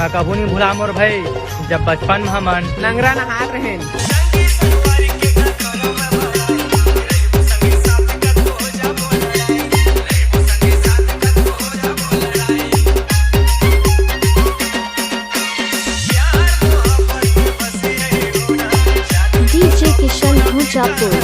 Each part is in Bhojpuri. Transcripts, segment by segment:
मैं कबू नहीं भूला मोर भाई जब बचपन में हमन नंगरा नहात रहे। DJ किशन भूजापुर।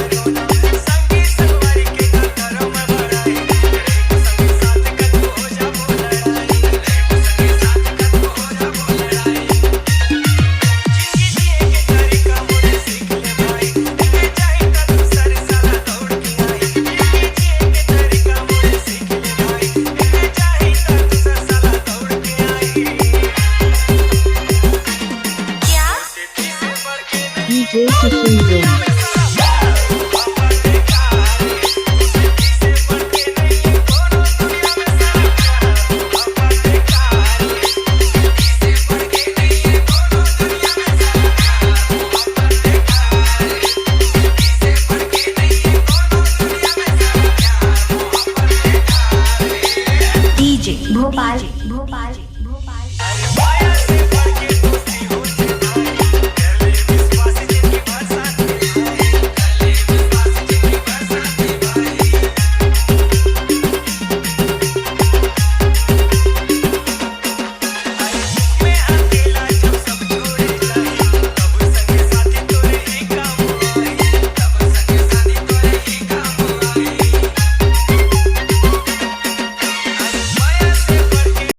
DJ किशन जोन। DJ भोपाल।